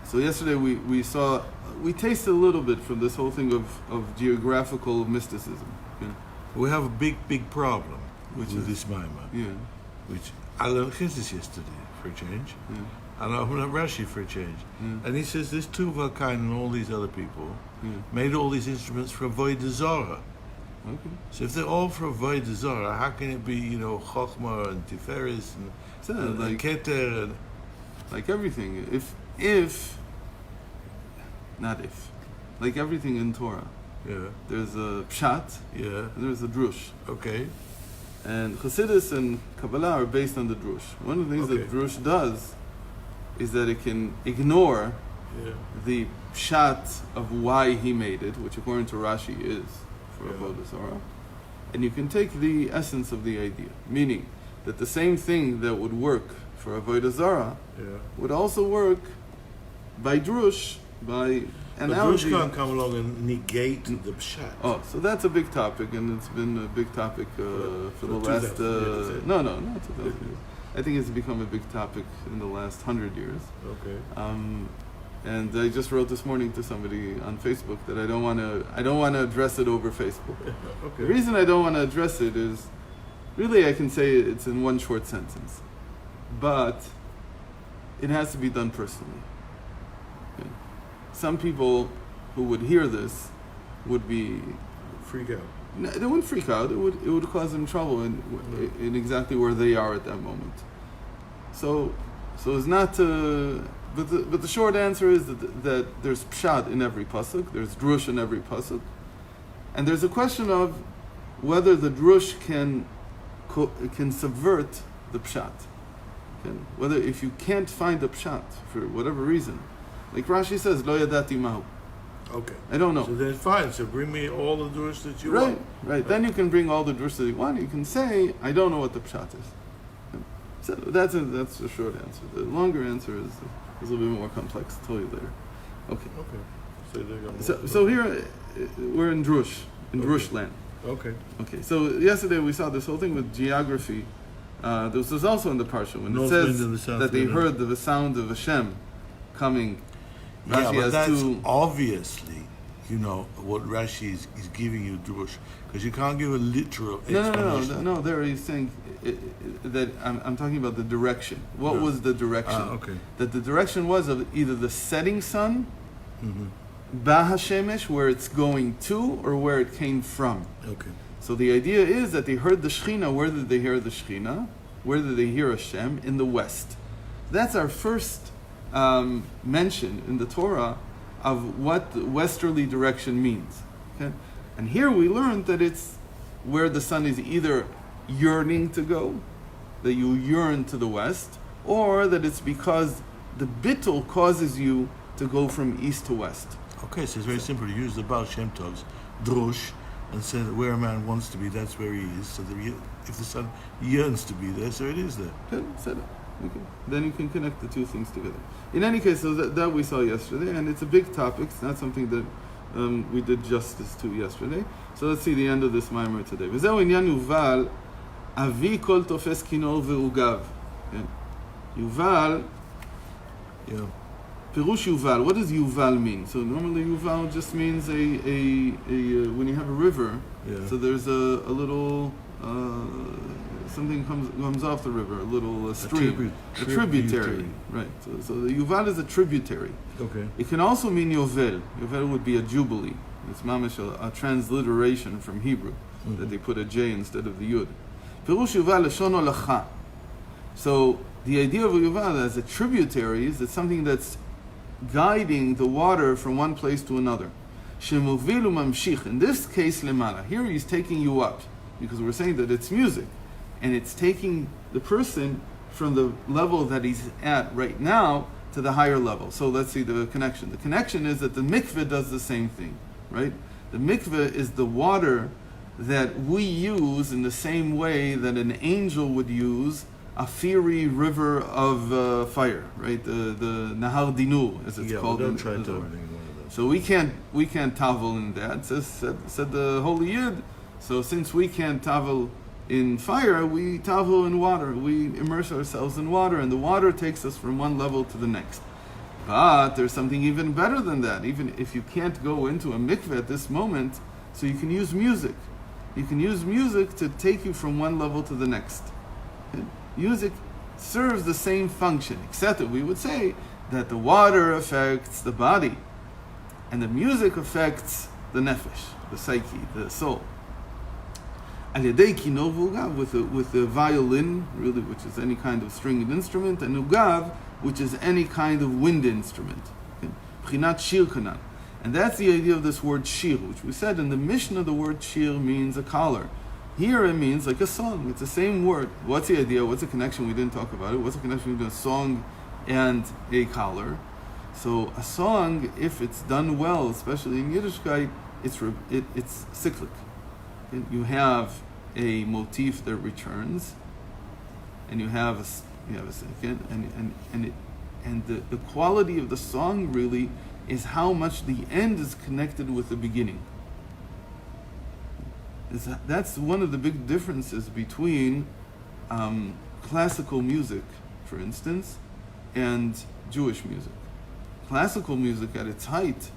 So yesterday we tasted a little bit from this whole thing of geographical mysticism. Yeah. We have a big problem, which is this Maimah. Yeah. Which I learned Chizis yesterday for a change. Yeah. And I opened up Rashi for a change. Yeah. And he says this Tuval Kain and all these other people made all these instruments for Avodah Zarah. Okay. So if they're all for Avodah Zarah, how can it be, Chochmah and Tiferes and Keter and... Like everything, like everything in Torah, there's a pshat, and there's a drush. Okay. And Chassidus and Kabbalah are based on the drush. One of the things that drush does is that it can ignore the pshat of why he made it, which according to Rashi is for Avodah Zarah, and you can take the essence of the idea, meaning that the same thing that would work for Avodah Zarah would also work by drush, by analogy. But drush can't come along and negate the pshat. Oh, so that's a big topic, and it's been a big topic for the last... No, not 2,000 years. I think it's become a big topic in the last 100 years. Okay. And I just wrote this morning to somebody on Facebook that I don't want to address it over Facebook. Okay. The reason I don't want to address it is, really I can say it's in one short sentence, but it has to be done personally. Okay. Some people who would hear this would be... Freak out. No, they wouldn't freak out. It would cause them trouble in exactly where they are at that moment. So it's not to... But the short answer is that there's pshat in every pasuk, there's drush in every pasuk, and there's a question of whether the drush can subvert the pshat. Whether if you can't find a pshat for whatever reason, like Rashi says, lo yadati mahu. Okay. I don't know. So then fine. So bring me all the drush that you want. Right. Then you can bring all the drush that you want. You can say, I don't know what the pshat is. So that's the short answer. The longer answer is a little bit more complex. I'll tell you later. Okay. So here we're in drush, drush land. Okay. So yesterday we saw this whole thing with geography. This was also in the parsha when it says that they heard the sound of Hashem coming. Rashi but that's obviously, what Rashi is giving you drush, because you can't give a literal explanation. No. There he's saying that I'm talking about the direction. What was the direction? Okay. That the direction was of either the setting sun, Bahashemesh, where it's going to, or where it came from. Okay. So the idea is that they heard the Shekhinah. Where did they hear the Shekhinah? Where did they hear Hashem? In the west. That's our first mention in the Torah of what the westerly direction means. Okay? And here we learned that it's where the sun is either yearning to go, that you yearn to the west, or that it's because the bitul causes you to go from east to west. Okay, so it's very simple. You use the Baal Shem Tov's drush and say that where a man wants to be, that's where he is. So that if the sun yearns to be there, so it is there. Okay, said it. Okay. Then you can connect the two things together. In any case, so that we saw yesterday, and it's a big topic. It's not something that we did justice to yesterday. So let's see the end of this mimer today. וזהו עניין יובל, אבי כל תופס כינור ועוגב. יובל, פירוש יובל. What does Yuval mean? So normally Yuval just means when you have a river. So there's a little. Something comes off the river, a little stream, a tributary. Right. So the Yuval is a tributary. Okay. It can also mean Yovel. Yovel would be a jubilee. It's mamish a transliteration from Hebrew, that they put a J instead of the Yud. Pirush Yuval leshon holacha. So the idea of Yuval as a tributary is that something that's guiding the water from one place to another. Shemovilu mamshich. In this case, lemala. Here he's taking you up, because we're saying that it's music. And it's taking the person from the level that he's at right now to the higher level. So let's see the connection. The connection is that the mikveh does the same thing, right? The mikveh is the water that we use in the same way that an angel would use a fiery river of fire, right? The Nahar Dinu, as it's called. Don't try to do anything one of those. So we can't tavel in that. Said the Holy Yid. So since we can't tavel in fire, we tavel in water. We immerse ourselves in water, and the water takes us from one level to the next. But there's something even better than that. Even if you can't go into a mikveh at this moment, so you can use music. You can use music to take you from one level to the next. Music serves the same function, except that we would say that the water affects the body, and the music affects the nefesh, the psyche, the soul. Al-yadei kinor v'ugav, with the violin, really, which is any kind of stringed instrument, and ugav, which is any kind of wind instrument. B'chinat shir kanan. And that's the idea of this word shir, which we said in the Mishnah, the word shir means a collar. Here it means like a song. It's the same word. What's the idea? What's the connection? We didn't talk about it. What's the connection between a song and a collar? So a song, if it's done well, especially in Yiddishkeit, it's cyclic. You have a motif that returns, and you have a second, and the quality of the song really is how much the end is connected with the beginning. That's one of the big differences between classical music, for instance, and Jewish music. Classical music at its height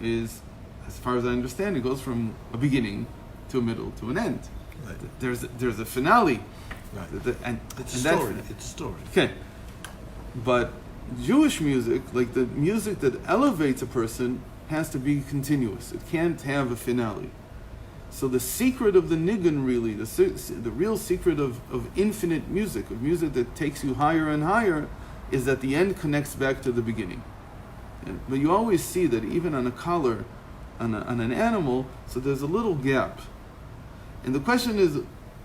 is, as far as I understand, it goes from a beginning to a middle to an end. Right. There's a finale. Right. It's a story. Okay. But Jewish music, like the music that elevates a person, has to be continuous. It can't have a finale. So the secret of the nigun, really, the real secret of infinite music, of music that takes you higher and higher, is that the end connects back to the beginning. But you always see that even on a collar, on an animal, so there's a little gap. And the question is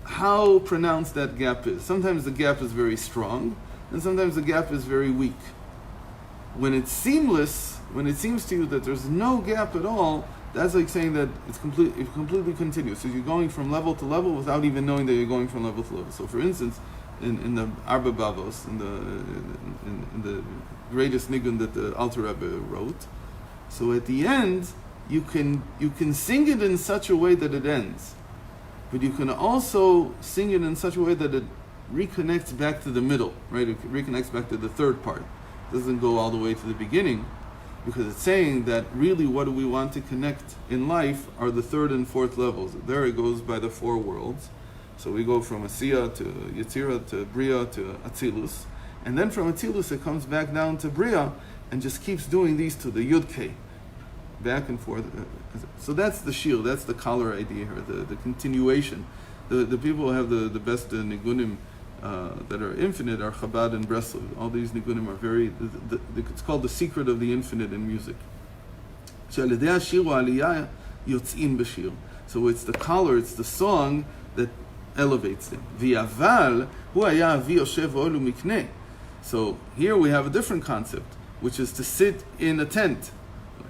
how pronounced that gap is. Sometimes the gap is very strong, and sometimes the gap is very weak. When it's seamless, when it seems to you that there's no gap at all, that's like saying that it's completely continuous. So you're going from level to level without even knowing that you're going from level to level. So for instance, in the Arba Bavos, in the greatest nigun that the Alter Rebbe wrote, so at the end, you can sing it in such a way that it ends. But you can also sing it in such a way that it reconnects back to the middle, right? It reconnects back to the third part. It doesn't go all the way to the beginning, because it's saying that really what do we want to connect in life are the third and fourth levels. There it goes by the four worlds. So we go from Asiya to Yetzirah to Bria to Atzilus. And then from Atzilus it comes back down to Bria and just keeps doing these to the Yud Kei. Back and forth. So that's the shield, that's the collar idea here, the continuation. The people who have the best nigunim that are infinite are Chabad and Breslov. All these nigunim are very, it's called the secret of the infinite in music. So it's the collar, it's the song that elevates them. So here we have a different concept, which is to sit in a tent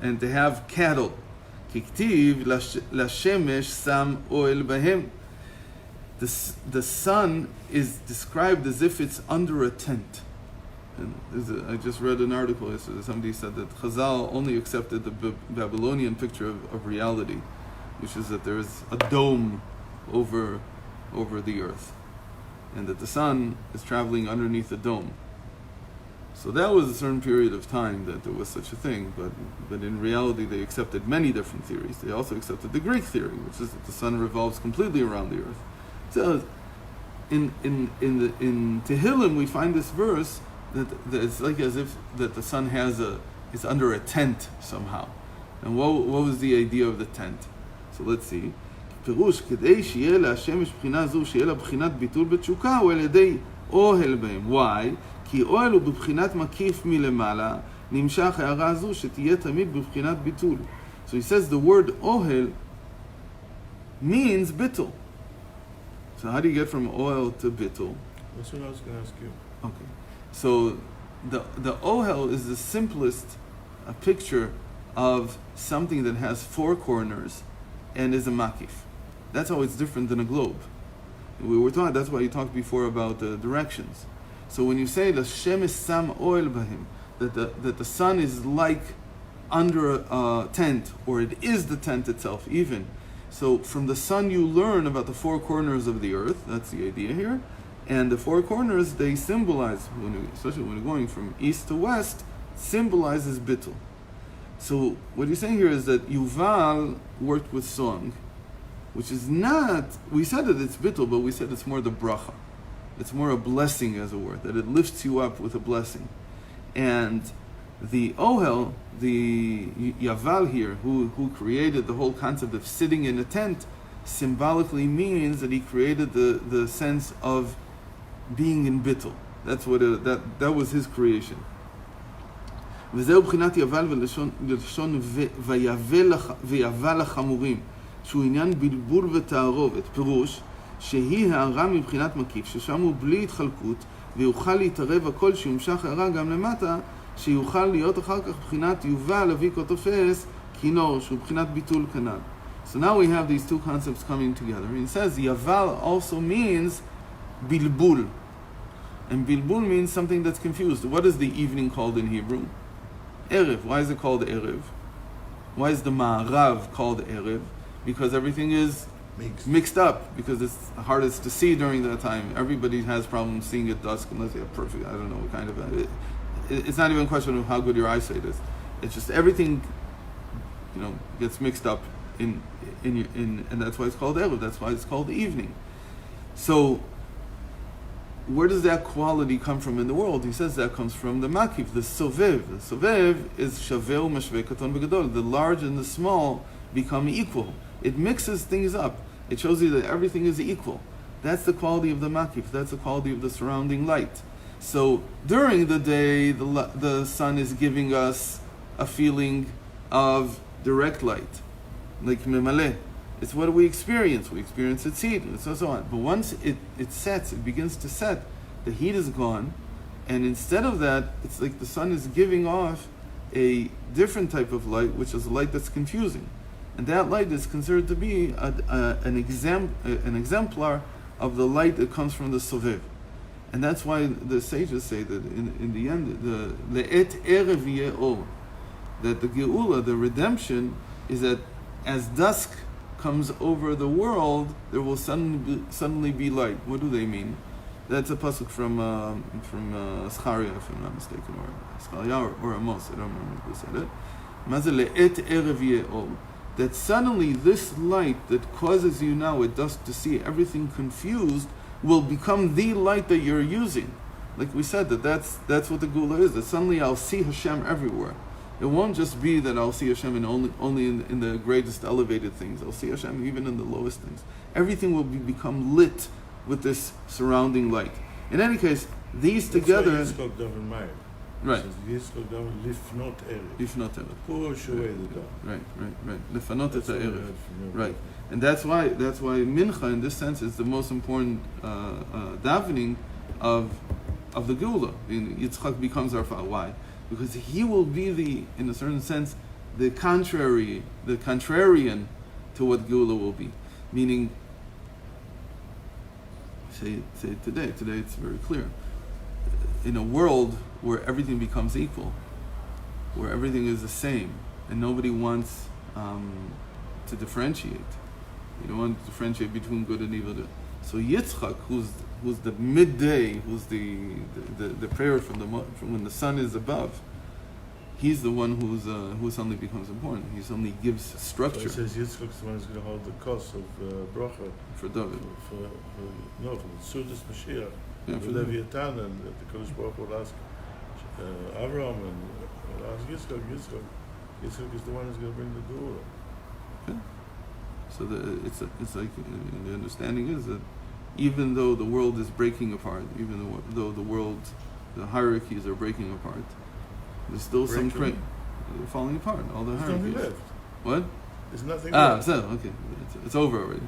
and to have cattle. The sun is described as if it's under a tent. And I just read an article yesterday. Somebody said that Chazal only accepted the Babylonian picture of reality, which is that there is a dome over the earth, and that the sun is traveling underneath the dome. So that was a certain period of time that there was such a thing, but in reality they accepted many different theories. They also accepted the Greek theory, which is that the sun revolves completely around the earth. So in Tehillim we find this verse that it's like as if that the sun is under a tent somehow. And what was the idea of the tent? So let's see. פירוש, כדי שיהיה להשמש בחינה זו, שיהיה לה בחינת ביטול בתשוקה, הוא על ידי אוהל בהם. Why? כי אוהל הוא בבחינת מקיף מלמעלה, נמשך הערה זו שתהיה תמיד בבחינת ביטול. So he says the word ohel means bitul. So how do you get from oil to bitul? That's what I was going to ask you. Okay. So the ohel is the simplest picture of something that has four corners and is a makif. That's how it's different than a globe. We were taught, that's why you talked before about the directions. So when you say L'Shem is sam oil bahim, that the sun is like under a tent, or it is the tent itself even. So from the sun you learn about the four corners of the earth. That's the idea here. And the four corners, they symbolize, especially when you're going from east to west, symbolizes bitul. So what he's saying here is that Yuval worked with song, which is not, we said that it's bitul, but we said it's more the bracha. It's more a blessing, as it were, that it lifts you up with a blessing. And the Ohel, the Yaval here, who created the whole concept of sitting in a tent, symbolically means that he created the sense of being in bitul. That's what that was his creation. וזהו בחינת יבל ולשון ויבל החמורים, שהוא עניין בלבול ותערובת, פירוש שהיא הערה מבחינת מקיף, ששם הוא בלי התחלקות, ויוכל להתערב הכל שיומשך הערה גם למטה, שיוכל להיות אחר כך בחינת יובל אבי כה תופס כינור, שהוא בחינת ביטול כנ"ל. So now we have these two concepts coming together. He says Yaval also means bilbul. And bilbul means something that's confused. What is the evening called in Hebrew? Erev. Why is it called Erev? Why is the Ma'arav called Erev? Because everything is mixed up, because it's hardest to see during that time. Everybody has problems seeing at dusk unless they have perfect, I don't know what kind of... It's not even a question of how good your eyesight is. It's just everything, gets mixed up in and that's why it's called Erev. That's why it's called the evening. So, where does that quality come from in the world? He says that comes from the makif, the sovev. The sovev is shaveu mashvei katon begadol. The large and the small become equal. It mixes things up. It shows you that everything is equal. That's the quality of the makif. That's the quality of the surrounding light. So during the day, the sun is giving us a feeling of direct light, like memaleh. It's what we experience. We experience its heat, and so on. But once it sets, it begins to set, the heat is gone, and instead of that, it's like the sun is giving off a different type of light, which is a light that's confusing. And that light is considered to be an exemplar of the light that comes from the sovev. And that's why the sages say that in the end, the le'et erev ye'or, that the geula, the redemption, is that as dusk comes over the world, there will suddenly be light. What do they mean? That's a pasuk from Zechariah, if I'm not mistaken, or Zechariah or Amos. I don't remember who said it. Mazel le'et erev ye'or. That suddenly this light that causes you now at dusk to see everything confused will become the light that you're using. Like we said, that's what the Gula is. That suddenly I'll see Hashem everywhere. It won't just be that I'll see Hashem only in the greatest elevated things. I'll see Hashem even in the lowest things. Everything will become lit with this surrounding light. In any case, these together... Right. Lifnot erev. Right. Lefanot et ha'erev. Right. And that's why mincha, in this sense, is the most important davening of the Geula. Yitzchak becomes our father. Why? Because he will be in a certain sense, the contrarian to what Geula will be. Meaning, say today it's very clear. In a world where everything becomes equal, where everything is the same, and nobody wants to differentiate. You don't want to differentiate between good and evil. So Yitzchak, who's the midday, who's the prayer from when the sun is above, he's the one who suddenly becomes important. He suddenly gives structure. So it says Yitzchak's the one who's going to hold the cost of bracha for David. For the Sudas Mashiach. Yeah, for Leviathan, and the Kodesh Baruch will ask Avram and will ask Yitzchak. Yitzchak is the one who's going to bring the Geula. Okay. So it's like the understanding is that even though the world is breaking apart, even though the hierarchies are breaking apart, there's still some they're falling apart. All the hierarchies. There's nothing left. What? There's nothing left. So okay, it's over already.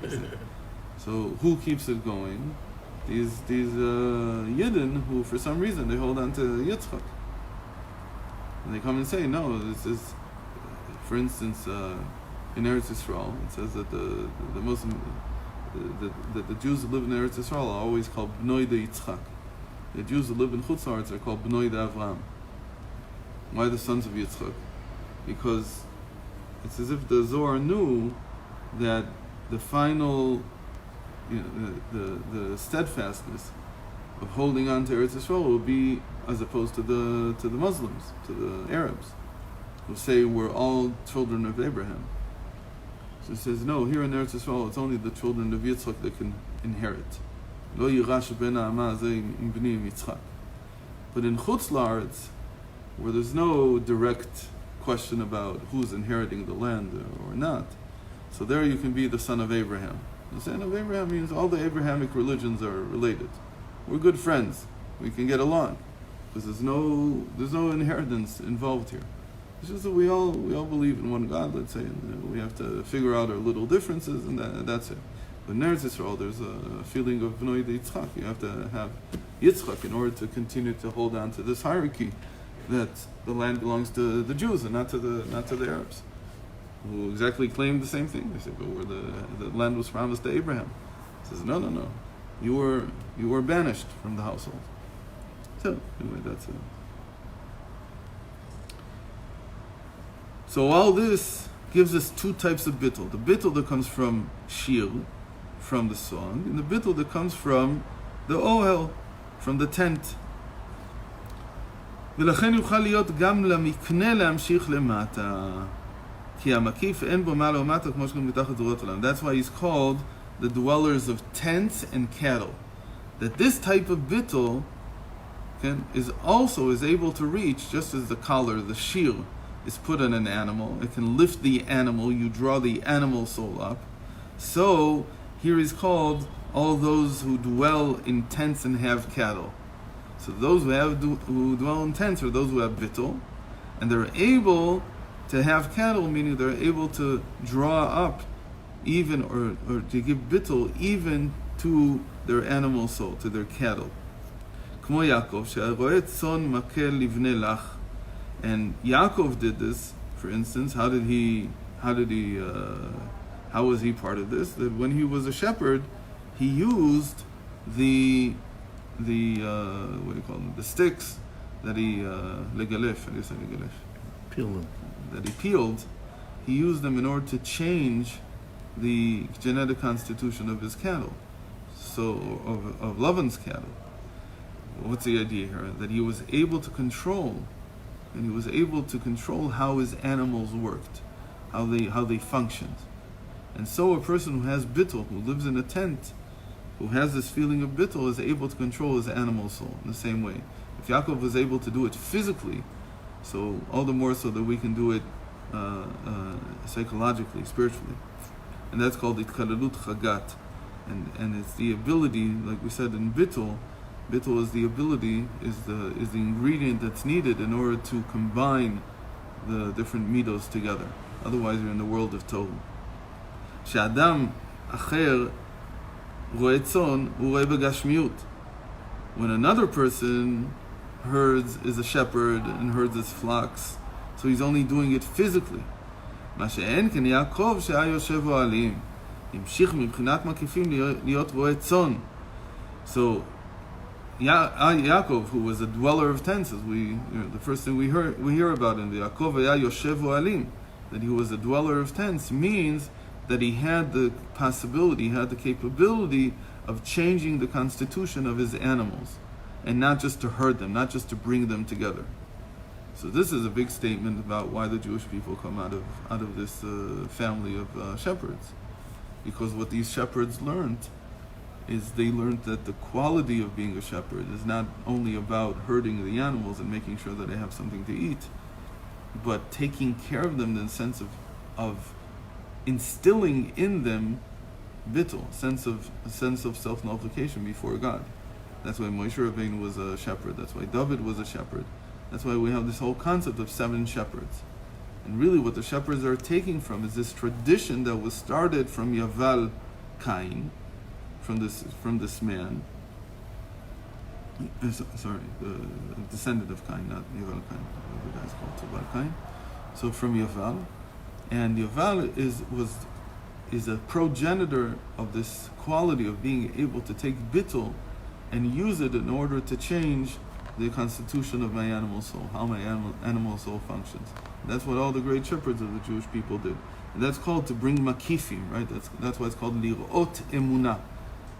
So who keeps it going? These Yidden who, for some reason, they hold on to Yitzchak. And they come and say, no, this is, for instance, in Eretz Yisrael, it says that the Muslim, that the Jews who live in Eretz Yisrael are always called Bnoi de Yitzchak. The Jews who live in Chutz La'aretz are called Bnoi de Avram. Why the sons of Yitzchak? Because it's as if the Zohar knew that the final, the steadfastness of holding on to Eretz Yisrael will be as opposed to the Muslims, to the Arabs, who say we're all children of Abraham. So it says, no, here in Eretz Yisrael, it's only the children of Yitzchak that can inherit. Lo yirash ben ha'ama hazeh im bni im Yitzchak. But in Chutz La'aretz, where there's no direct question about who's inheriting the land or not, so there you can be the son of Abraham. The son of Abraham means all the Abrahamic religions are related. We're good friends. We can get along because there's no inheritance involved here. It's just that we all believe in one God, let's say, and we have to figure out our little differences, and that's it. But in Eretz Yisrael, there's a feeling of Bnei Yitzchak. You have to have Yitzchak in order to continue to hold on to this hierarchy that the land belongs to the Jews and not to the Arabs, who exactly claimed the same thing. They say, but where the land was promised to Abraham. He says, no. You were banished from the household. So anyway, that's it. So all this gives us two types of bitul. The bitul that comes from shir, from the song, and the bitul that comes from the ohel, from the tent. ולכן יוכל להיות גם למקנה להמשיך למטה. כי המקיף אין בו מעלה ומטה כמו שגם מתחת זרועות עולם. That's why he's called the dwellers of tents and cattle. That this type of bitul is able to reach, just as the collar, the shir, is put on an animal. It can lift the animal. You draw the animal soul up. So here is called all those who dwell in tents and have cattle. So those who dwell in tents are those who have bitul, and they're able to have cattle, meaning they're able to draw up even or to give bitul even to their animal soul, to their cattle. כמו יעקב, שהרועה צאן מקל לבנה לך. And Yaakov did this, for instance. How was he part of this? That when he was a shepherd, he used the what do you call them? The sticks that he legalef. How do you say legalef? Peel them. That he peeled. He used them in order to change the genetic constitution of his cattle. So of Lavan's cattle. What's the idea here? That he was able to control. And he was able to control how his animals worked, how they functioned. And so a person who has bitul, who lives in a tent, who has this feeling of bitul, is able to control his animal soul in the same way. If Yaakov was able to do it physically, so all the more so that we can do it psychologically, spiritually. And that's called itkalalut chagat. And it's the ability, like we said in bitul, bitul is the ability, is the ingredient that's needed in order to combine the different middos together. Otherwise, you're in the world of tohu. She'adam acher roe tzon u'roe begashmiut. When another person is a shepherd and herds his flocks, so he's only doing it physically. מה שאין כן יעקב שהיה יושב אוהלים, המשיך מבחינת מקיפים להיות רועה צאן. So Yaakov, who was a dweller of tents, as the first thing we hear about in the Yaakov היה יושב אוהלים, that he was a dweller of tents, means that he had the possibility, had the capability of changing the constitution of his animals, and not just to herd them, not just to bring them together. So this is a big statement about why the Jewish people come out of this family of shepherds, because what these shepherds learned is they learned that the quality of being a shepherd is not only about herding the animals and making sure that they have something to eat, but taking care of them in the sense of instilling in them bitul, a sense of self-nullification before God. That's why Moshe Rabbeinu was a shepherd. That's why David was a shepherd. That's why we have this whole concept of 7 shepherds. And really what the shepherds are taking from is this tradition that was started from Yaval Cain, from this man. Sorry, the descendant of Cain, not Yaval Cain. The guy's called Yaval Cain. So from Yaval, and Yaval is a progenitor of this quality of being able to take bitul and use it in order to change the constitution of my animal soul, how my animal soul functions. And that's what all the great shepherds of the Jewish people did. And that's called to bring makifim, right? That's why it's called lirot emunah.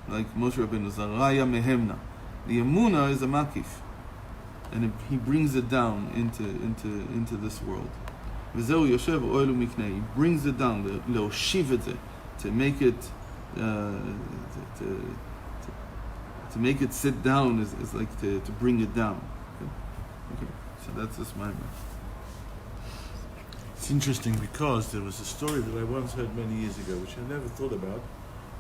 Like Moshe Rabbeinu, zaraya mehemna. The emunah is a makif. And he brings it down into this world. V'zeu yoshev oelu miknei. He brings it down, leoshiv et ze, to make it to make it sit down is like to bring it down. Okay. So that's this mimer. It's interesting because there was a story that I once heard many years ago, which I never thought about,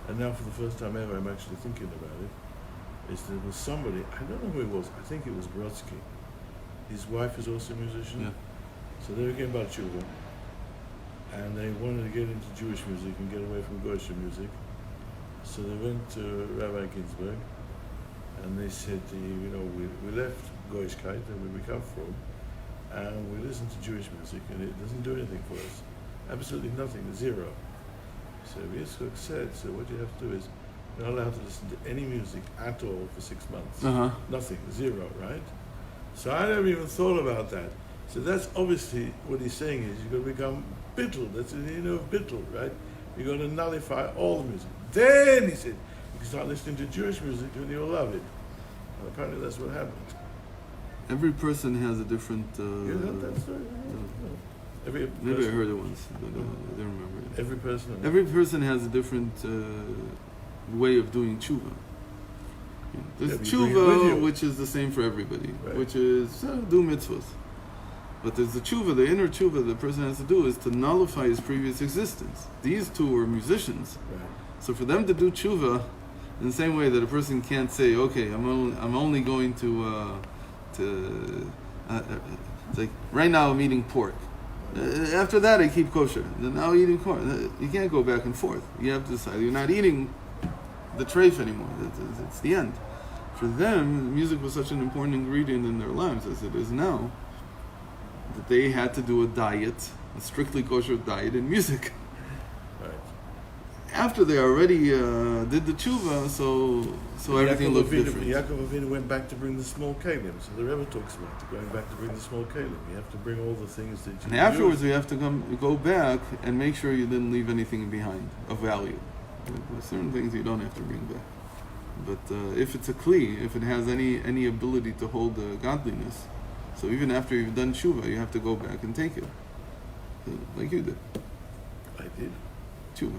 and now for the first time ever I'm actually thinking about it. Is there was somebody, I don't know who it was, I think it was Brodsky. His wife is also a musician. Yeah. So they became Bar Tshuva, and they wanted to get into Jewish music and get away from Goyish music. So they went to Rabbi Ginsburg, and they said, we left Goyishkeit, where we come from, and we listen to Jewish music, and it doesn't do anything for us. Absolutely nothing, zero. So Yitzchak said, so what you have to do is, you're not allowed to listen to any music at all for 6 months. Nothing, zero, right? So I never even thought about that. So that's obviously what he's saying is you're going to become bitul. That's the meaning of bitul, right? You're going to nullify all the music. Then he said, you can start listening to Jewish music and you'll love it. And apparently that's what happened. Every person has a different. You heard that story? No. Maybe I heard it once, but I don't remember it. Every person has a different way of doing tshuva. There's tshuva, which is the same for everybody, right, which is do mitzvahs. But there's the tshuva, the inner tshuva the person has to do is to nullify his previous existence. These two are musicians. right. So for them to do tshuva, in the same way that a person can't say, okay, I'm only going to it's like right now I'm eating pork. After that I keep kosher. Then now eating corn. You can't go back and forth. You have to decide you're not eating the treif anymore. It's the end. For them, music was such an important ingredient in their lives as it is now, that they had to do a diet, a strictly kosher diet in music. Right. After they already did the tshuva, so everything looked different. Yaakov Avinu went back to bring the small kalim. So the Rebbe talks about going back to bring the small kalim. You have to bring all the things that you And afterwards, we have to go back and make sure you didn't leave anything behind of value. There's certain things you don't have to bring back. But if it's a kli, if it has any ability to hold godliness, so even after you've done tshuva, you have to go back and take it. Like you did. I did. Tshuva.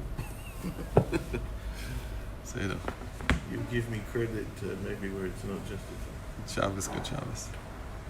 So, You give me credit maybe where it's not justified. Shabbos, good Shabbos.